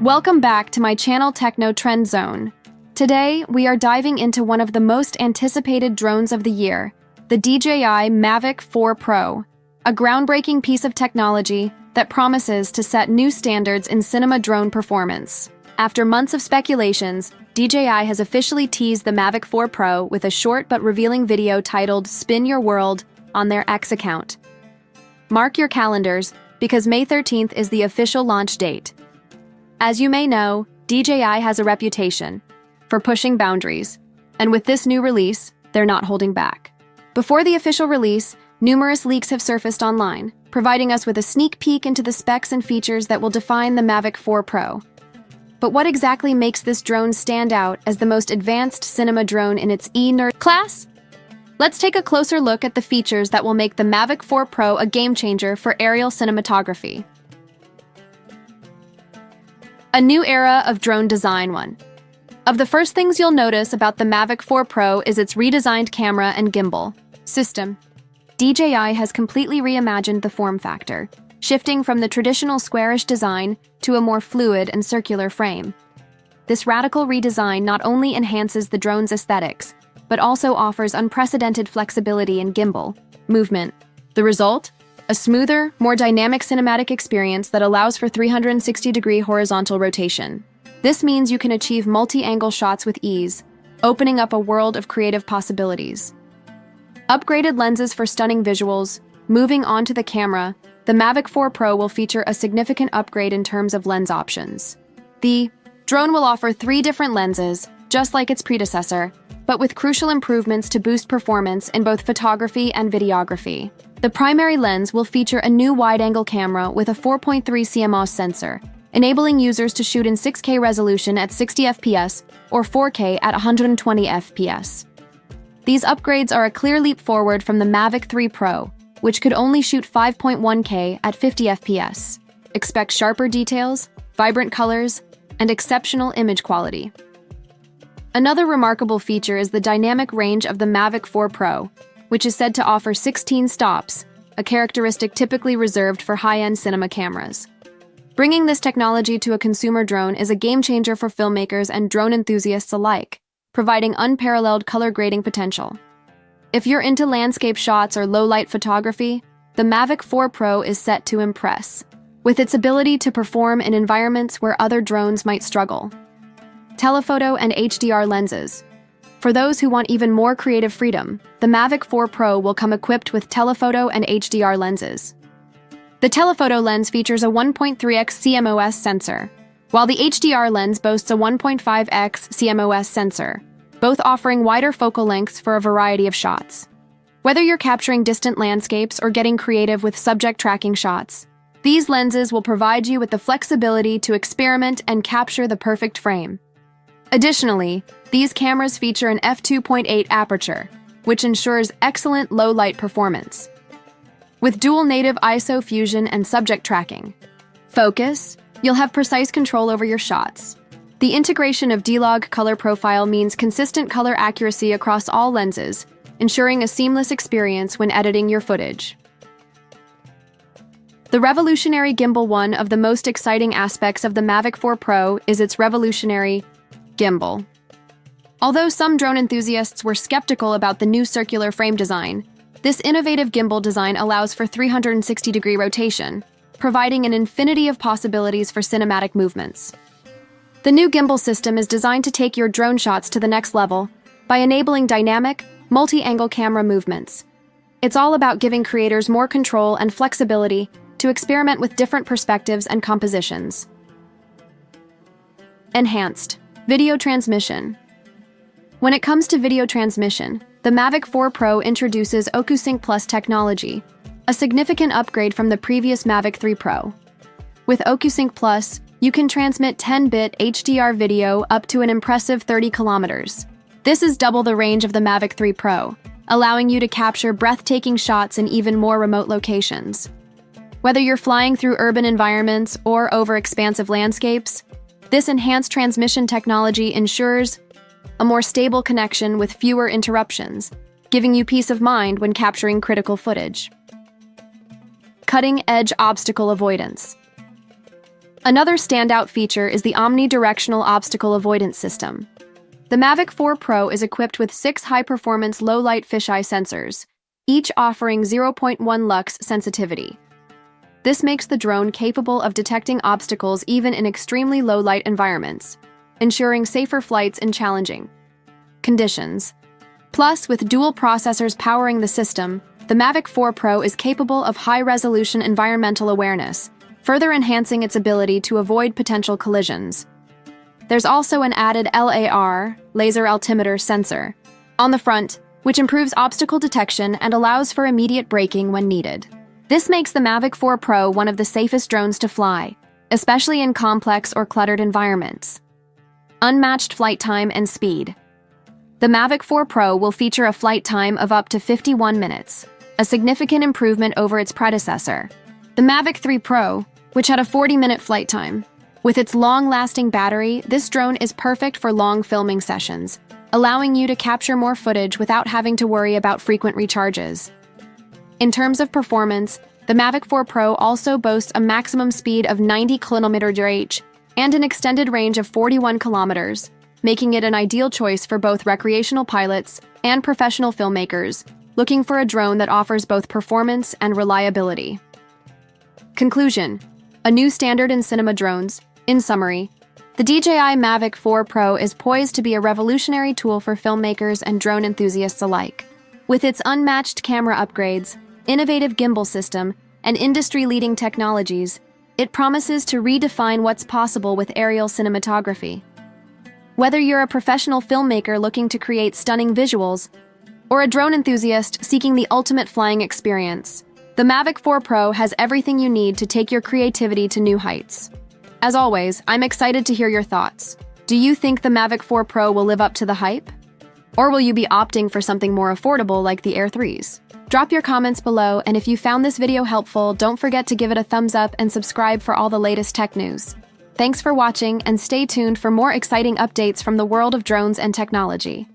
Welcome back to my channel Techno Trend Zone. Today, we are diving into one of the most anticipated drones of the year, the DJI Mavic 4 Pro, a groundbreaking piece of technology that promises to set new standards in cinema drone performance. After months of speculations, DJI has officially teased the Mavic 4 Pro with a short but revealing video titled Spin Your World on their X account. Mark your calendars, because May 13th is the official launch date. As you may know, DJI has a reputation for pushing boundaries, and with this new release, they're not holding back. Before the official release, numerous leaks have surfaced online, providing us with a sneak peek into the specs and features that will define the Mavic 4 Pro. But what exactly makes this drone stand out as the most advanced cinema drone in its e-nerd class? Let's take a closer look at the features that will make the Mavic 4 Pro a game-changer for aerial cinematography. A new era of drone design. One of the first things you'll notice about the Mavic 4 Pro is its redesigned camera and gimbal system. DJI has completely reimagined the form factor, shifting from the traditional squarish design to a more fluid and circular frame. This radical redesign not only enhances the drone's aesthetics, but also offers unprecedented flexibility in gimbal movement. The result? A smoother, more dynamic cinematic experience that allows for 360-degree horizontal rotation. This means you can achieve multi-angle shots with ease, opening up a world of creative possibilities. Upgraded lenses for stunning visuals. Moving on to the camera, the Mavic 4 Pro will feature a significant upgrade in terms of lens options. The drone will offer 3 different lenses, just like its predecessor, but with crucial improvements to boost performance in both photography and videography. The primary lens will feature a new wide-angle camera with a 4.3 CMOS sensor, enabling users to shoot in 6K resolution at 60 FPS or 4K at 120 FPS. These upgrades are a clear leap forward from the Mavic 3 Pro, which could only shoot 5.1K at 50 FPS. Expect sharper details, vibrant colors, and exceptional image quality. Another remarkable feature is the dynamic range of the Mavic 4 Pro, which is said to offer 16 stops, a characteristic typically reserved for high-end cinema cameras. Bringing this technology to a consumer drone is a game-changer for filmmakers and drone enthusiasts alike, providing unparalleled color grading potential. If you're into landscape shots or low-light photography, the Mavic 4 Pro is set to impress, with its ability to perform in environments where other drones might struggle. Telephoto and HDR lenses. For those who want even more creative freedom, the Mavic 4 Pro will come equipped with telephoto and HDR lenses. The telephoto lens features a 1.3x CMOS sensor, while the HDR lens boasts a 1.5x CMOS sensor, both offering wider focal lengths for a variety of shots. Whether you're capturing distant landscapes or getting creative with subject tracking shots, these lenses will provide you with the flexibility to experiment and capture the perfect frame. Additionally, these cameras feature an f2.8 aperture, which ensures excellent low-light performance. With dual native ISO fusion and subject tracking. Focus, you'll have precise control over your shots. The integration of D-Log color profile means consistent color accuracy across all lenses, ensuring a seamless experience when editing your footage. The revolutionary gimbal. One of the most exciting aspects of the Mavic 4 Pro is its revolutionary gimbal. Although some drone enthusiasts were skeptical about the new circular frame design, this innovative gimbal design allows for 360-degree rotation, providing an infinity of possibilities for cinematic movements. The new gimbal system is designed to take your drone shots to the next level by enabling dynamic, multi-angle camera movements. It's all about giving creators more control and flexibility to experiment with different perspectives and compositions. Enhanced video transmission. When it comes to video transmission, the Mavic 4 Pro introduces OcuSync Plus technology, a significant upgrade from the previous Mavic 3 Pro. With OcuSync Plus, you can transmit 10-bit HDR video up to an impressive 30 kilometers. This is double the range of the Mavic 3 Pro, allowing you to capture breathtaking shots in even more remote locations. Whether you're flying through urban environments or over expansive landscapes, this enhanced transmission technology ensures a more stable connection with fewer interruptions, giving you peace of mind when capturing critical footage. Cutting-edge obstacle avoidance. Another standout feature is the omnidirectional obstacle avoidance system. The Mavic 4 Pro is equipped with 6 high-performance low-light fisheye sensors, each offering 0.1 lux sensitivity. This makes the drone capable of detecting obstacles even in extremely low-light environments, ensuring safer flights in challenging conditions. Plus, with dual processors powering the system, the Mavic 4 Pro is capable of high-resolution environmental awareness, further enhancing its ability to avoid potential collisions. There's also an added LAR, laser altimeter sensor, on the front, which improves obstacle detection and allows for immediate braking when needed. This makes the Mavic 4 Pro one of the safest drones to fly, especially in complex or cluttered environments. Unmatched flight time and speed. The Mavic 4 Pro will feature a flight time of up to 51 minutes, a significant improvement over its predecessor, the Mavic 3 Pro, which had a 40-minute flight time. With its long-lasting battery, this drone is perfect for long filming sessions, allowing you to capture more footage without having to worry about frequent recharges. In terms of performance, the Mavic 4 Pro also boasts a maximum speed of 90 km/h and an extended range of 41 kilometers, making it an ideal choice for both recreational pilots and professional filmmakers looking for a drone that offers both performance and reliability. Conclusion: a new standard in cinema drones. In summary, the DJI Mavic 4 Pro is poised to be a revolutionary tool for filmmakers and drone enthusiasts alike. With its unmatched camera upgrades, innovative gimbal system, and industry-leading technologies, it promises to redefine what's possible with aerial cinematography. Whether you're a professional filmmaker looking to create stunning visuals, or a drone enthusiast seeking the ultimate flying experience, the Mavic 4 Pro has everything you need to take your creativity to new heights. As always, I'm excited to hear your thoughts. Do you think the Mavic 4 Pro will live up to the hype? Or will you be opting for something more affordable like the Air 3s? Drop your comments below, and if you found this video helpful, don't forget to give it a thumbs up and subscribe for all the latest tech news. Thanks for watching, and stay tuned for more exciting updates from the world of drones and technology.